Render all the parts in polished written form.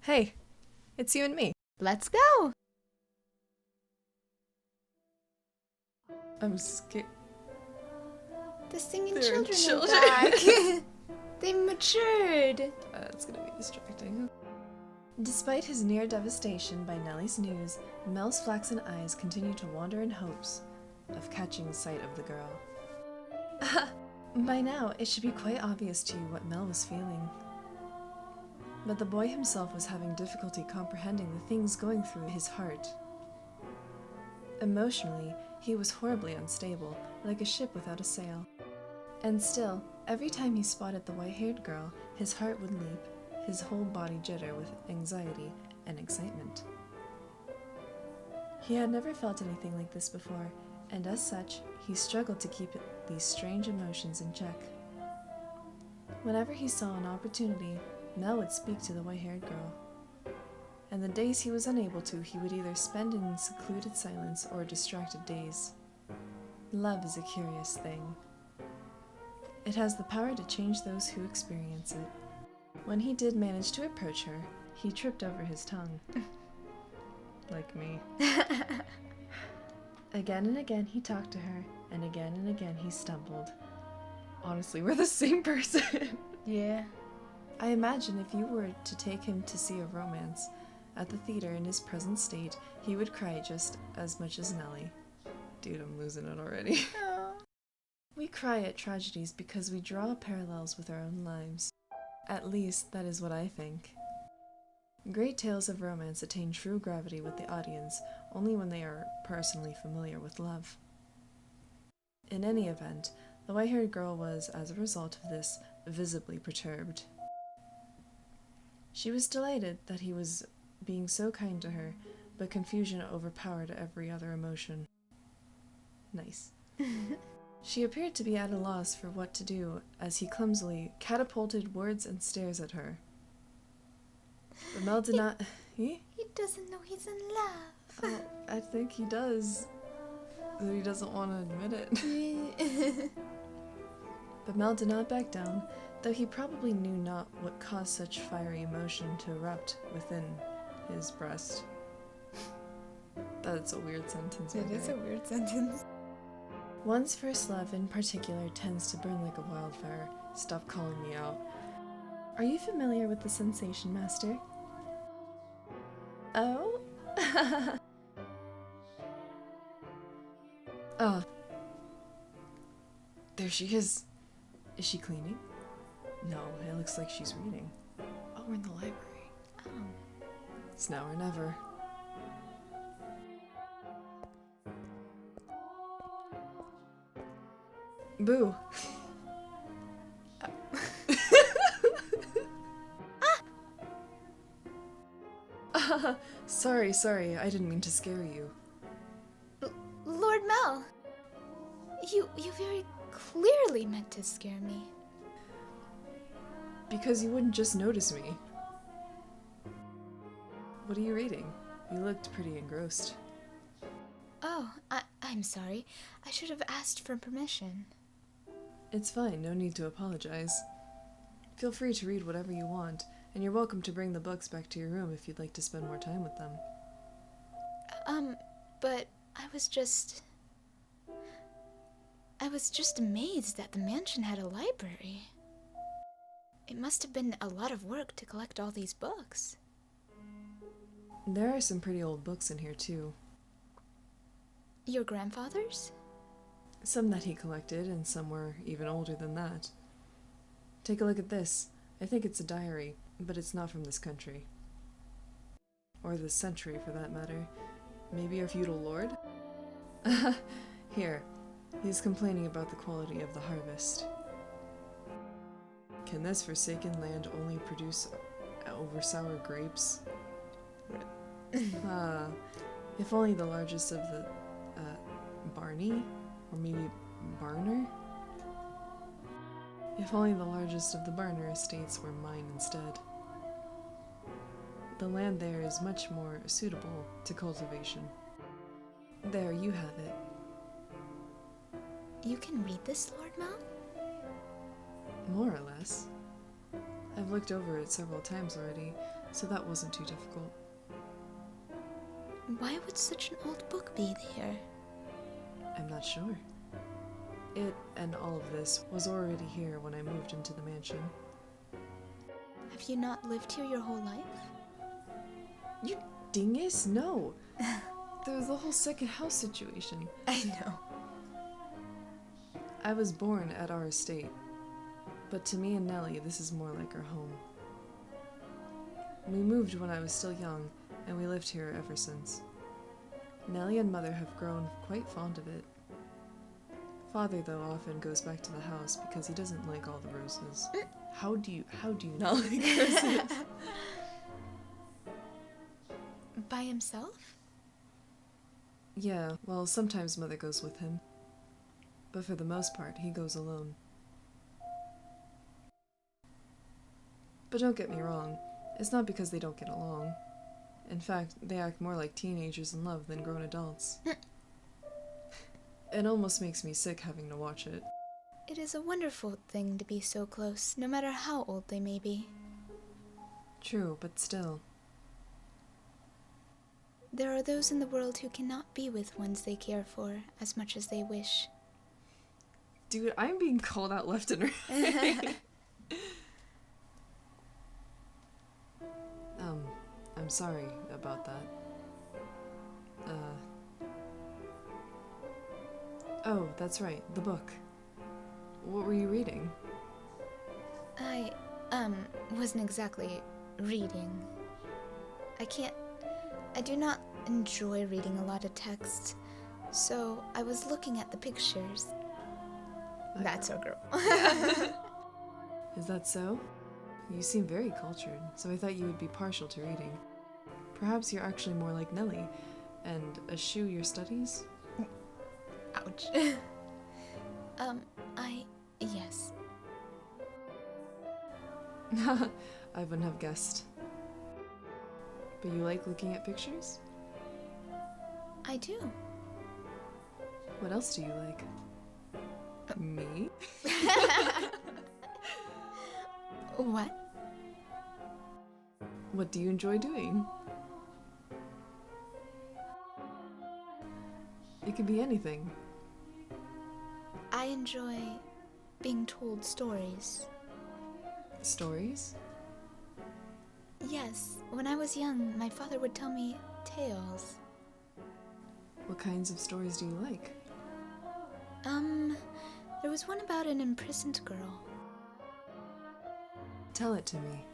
Hey, it's you and me. Let's go! I'm scared. The singing They're children children. are back! They matured! It's gonna be distracting. Despite his near devastation by Nellie's news, Mel's flaxen eyes continue to wander in hopes of catching sight of the girl. By now, it should be quite obvious to you what Mel was feeling. But the boy himself was having difficulty comprehending the things going through his heart. Emotionally, he was horribly unstable, like a ship without a sail. And still, every time he spotted the white-haired girl, his heart would leap, his whole body jitter with anxiety and excitement. He had never felt anything like this before, and as such, he struggled to keep these strange emotions in check. Whenever he saw an opportunity, Mel would speak to the white-haired girl. And the days he was unable to, he would either spend in secluded silence or a distracted daze. Love is a curious thing. It has the power to change those who experience it. When he did manage to approach her, he tripped over his tongue. Like me. Again and again he talked to her, and again he stumbled. Honestly, we're the same person. Yeah. I imagine if you were to take him to see a romance at the theater in his present state, he would cry just as much as Nellie. Dude, I'm losing it already. We cry at tragedies because we draw parallels with our own lives. At least, that is what I think. Great tales of romance attain true gravity with the audience only when they are personally familiar with love. In any event, the white-haired girl was, as a result of this, visibly perturbed. She was delighted that he was being so kind to her, but confusion overpowered every other emotion. Nice. She appeared to be at a loss for what to do as he clumsily catapulted words and stares at her. But Mel did not... He doesn't know he's in love. Oh, I think he does. But he doesn't want to admit it. But Mel did not back down, though he probably knew not what caused such fiery emotion to erupt within his breast. That's a weird sentence. It is a weird sentence. One's first love in particular tends to burn like a wildfire. Stop calling me out. Are you familiar with the sensation, Master? Oh? Oh. There she is. Is she cleaning? No, it looks like she's reading. Oh, we're in the library. Oh. It's now or never. Boo. Sorry, I didn't mean to scare you. Lord Mell! You very clearly meant to scare me. Because you wouldn't just notice me. What are you reading? You looked pretty engrossed. Oh, I'm sorry. I should have asked for permission. It's fine, no need to apologize. Feel free to read whatever you want, and you're welcome to bring the books back to your room if you'd like to spend more time with them. But I was just amazed that the mansion had a library. It must have been a lot of work to collect all these books. There are some pretty old books in here, too. Your grandfather's? Some that he collected, and some were even older than that. Take a look at this. I think it's a diary, but it's not from this country. Or this century, for that matter. Maybe a feudal lord? Here. He's complaining about the quality of the harvest. Can this forsaken land only produce over-sour grapes? If only the largest of the, Barney? Or maybe Barner? If only the largest of the Barner estates were mine instead. The land there is much more suitable to cultivation. There, you have it. You can read this, Lord Mell? More or less. I've looked over it several times already, so that wasn't too difficult. Why would such an old book be there? I'm not sure. It and all of this was already here when I moved into the mansion. Have you not lived here your whole life? You dingus? No! There's the whole second house situation. I know. I was born at our estate, but to me and Nellie, this is more like our home. We moved when I was still young, and we lived here ever since. Nellie and Mother have grown quite fond of it. Father, though, often goes back to the house because he doesn't like all the roses. How do you not like roses? By himself? Yeah, well, sometimes Mother goes with him. But for the most part, he goes alone. But don't get me wrong, it's not because they don't get along. In fact, they act more like teenagers in love than grown adults. It almost makes me sick having to watch it. It is a wonderful thing to be so close, no matter how old they may be. True, but still. There are those in the world who cannot be with ones they care for as much as they wish. Dude, I'm being called out left and right. I'm sorry about that. Oh, that's right, the book. What were you reading? I, wasn't exactly reading. I do not enjoy reading a lot of text, so I was looking at the pictures. That's our girl. Is that so? You seem very cultured, so I thought you would be partial to reading. Perhaps you're actually more like Nellie, and eschew your studies? Ouch. Yes. I wouldn't have guessed. But you like looking at pictures? I do. What else do you like? Me? What? What do you enjoy doing? It could be anything. I enjoy being told stories. Stories? Yes, when I was young, my father would tell me tales. What kinds of stories do you like? There was one about an imprisoned girl. Tell it to me.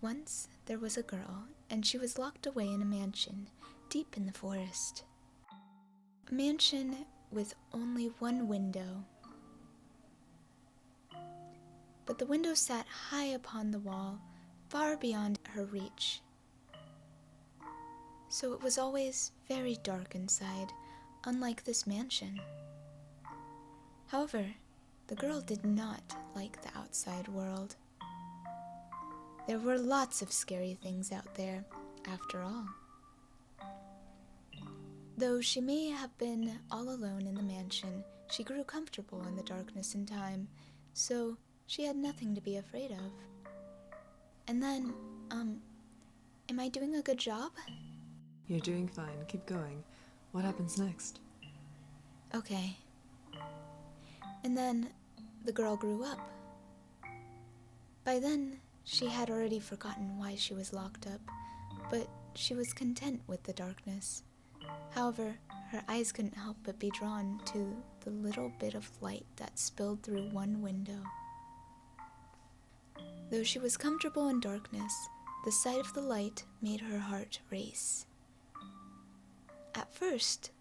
Once there was a girl, and she was locked away in a mansion deep in the forest. A mansion with only one window. But the window sat high upon the wall, far beyond her reach. So it was always very dark inside, unlike this mansion. However, the girl did not like the outside world. There were lots of scary things out there, after all. Though she may have been all alone in the mansion, she grew comfortable in the darkness in time, so she had nothing to be afraid of. And then, am I doing a good job? You're doing fine. Keep going. What happens next? Okay. And then, the girl grew up. By then, she had already forgotten why she was locked up, but she was content with the darkness. However, her eyes couldn't help but be drawn to the little bit of light that spilled through one window. Though she was comfortable in darkness, the sight of the light made her heart race. At first,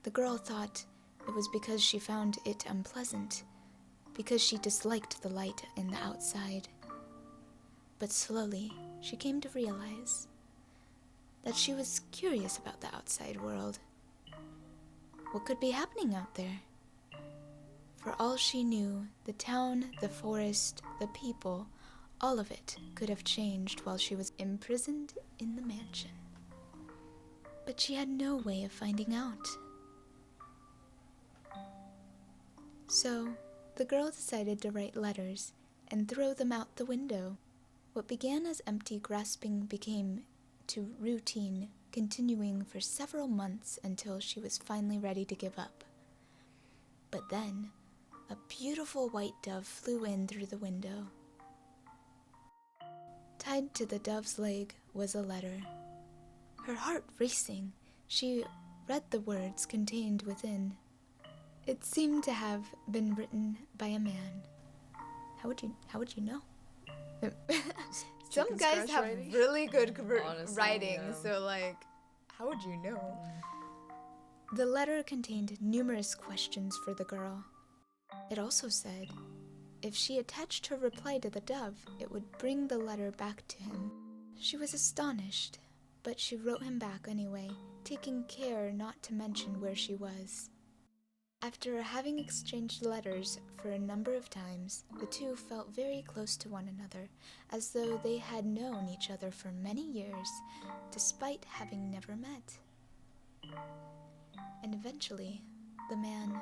the girl thought it was because she found it unpleasant, because she disliked the light in the outside. But slowly, she came to realize that she was curious about the outside world. What could be happening out there? For all she knew, the town, the forest, the people, all of it could have changed while she was imprisoned in the mansion. But she had no way of finding out. So, the girl decided to write letters and throw them out the window. What began as empty grasping became to routine, continuing for several months until she was finally ready to give up. But then, a beautiful white dove flew in through the window. Tied to the dove's leg was a letter. Her heart racing, she read the words contained within. It seemed to have been written by a man. How would you know? Some guys have writing? really good Honestly, writing, yeah. so like, how would you know? The letter contained numerous questions for the girl. It also said, if she attached her reply to the dove, it would bring the letter back to him. She was astonished, but she wrote him back anyway, taking care not to mention where she was. After having exchanged letters for a number of times, the two felt very close to one another, as though they had known each other for many years, despite having never met. And eventually, the man,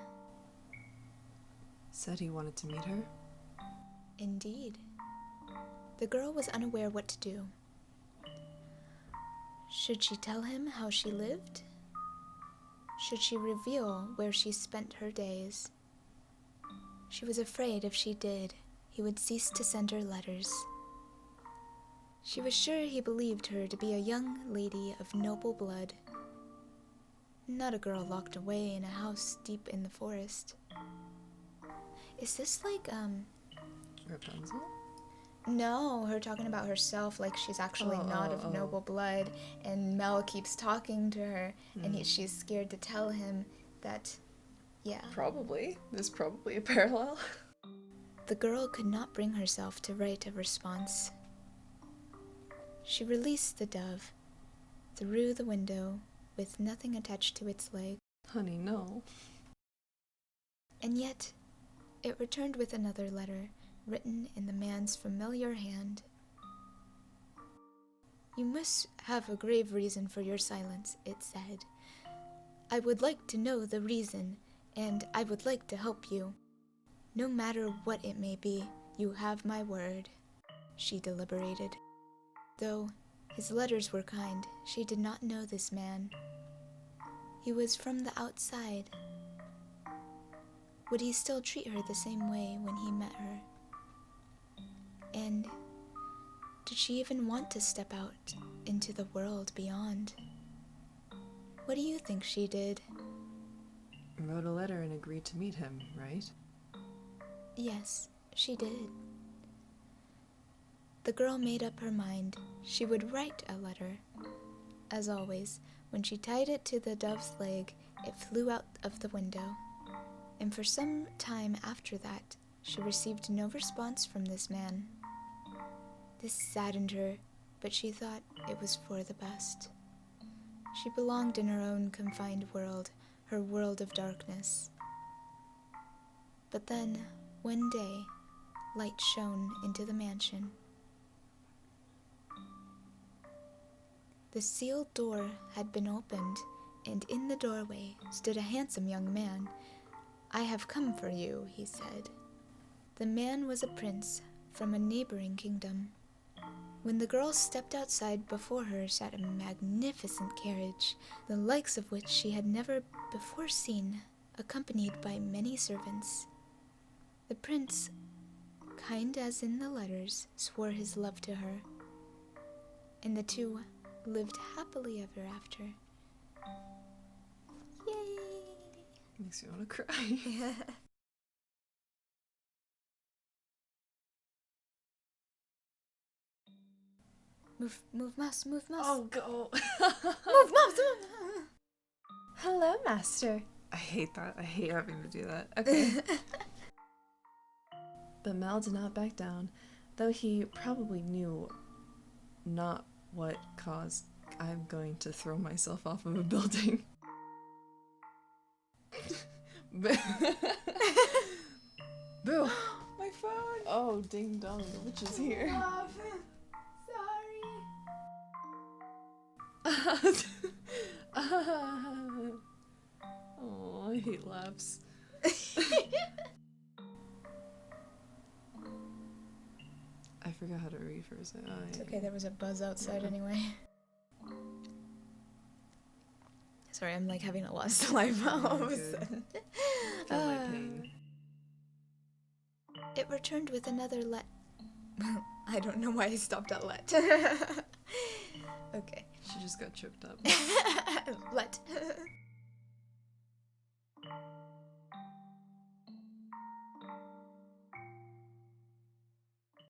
Said he wanted to meet her? indeed. The girl was unaware what to do. Should she tell him how she lived? Should she reveal where she spent her days? She was afraid if she did, he would cease to send her letters. She was sure he believed her to be a young lady of noble blood, not a girl locked away in a house deep in the forest. Is this like, Rapunzel? No, her talking about herself like she's actually not of noble blood, and Mell keeps talking to her, and she's scared to tell him that, yeah. Probably. There's probably a parallel. The girl could not bring herself to write a response. She released the dove through the window with nothing attached to its leg. Honey, no. And yet, it returned with another letter, written in the man's familiar hand. You must have a grave reason for your silence, it said. I would like to know the reason, and I would like to help you. No matter what it may be, you have my word. She deliberated. Though his letters were kind, she did not know this man. He was from the outside. Would he still treat her the same way when he met her? And did she even want to step out into the world beyond? What do you think she did? Wrote a letter and agreed to meet him, right? Yes, she did. The girl made up her mind she would write a letter. As always, when she tied it to the dove's leg, it flew out of the window. And for some time after that, she received no response from this man. This saddened her, but she thought it was for the best. She belonged in her own confined world, her world of darkness. But then, one day, light shone into the mansion. The sealed door had been opened, and in the doorway stood a handsome young man. I have come for you, he said. The man was a prince from a neighboring kingdom. When the girl stepped outside, before her sat a magnificent carriage, the likes of which she had never before seen, accompanied by many servants. The prince, kind as in the letters, swore his love to her, and the two lived happily ever after. Yay! Makes me want to cry. Move mouse, move mouse. Oh, go. Move mouse! Hello, master. I hate that. I hate having to do that. Okay. But Mell did not back down, though he probably knew not what caused I'm going to throw myself off of a building. Boo! My phone! Oh, ding dong, the witch is here. Sorry. Oh, I hate laughs. forgot how to read for a second. Oh, It's yeah, okay, there was a buzz outside Yeah. anyway. Sorry, I'm like having a lot of saliva all of a Good. sudden. Feel my pain. It returned with another let. I don't know why I stopped at let. Okay. She just got tripped up.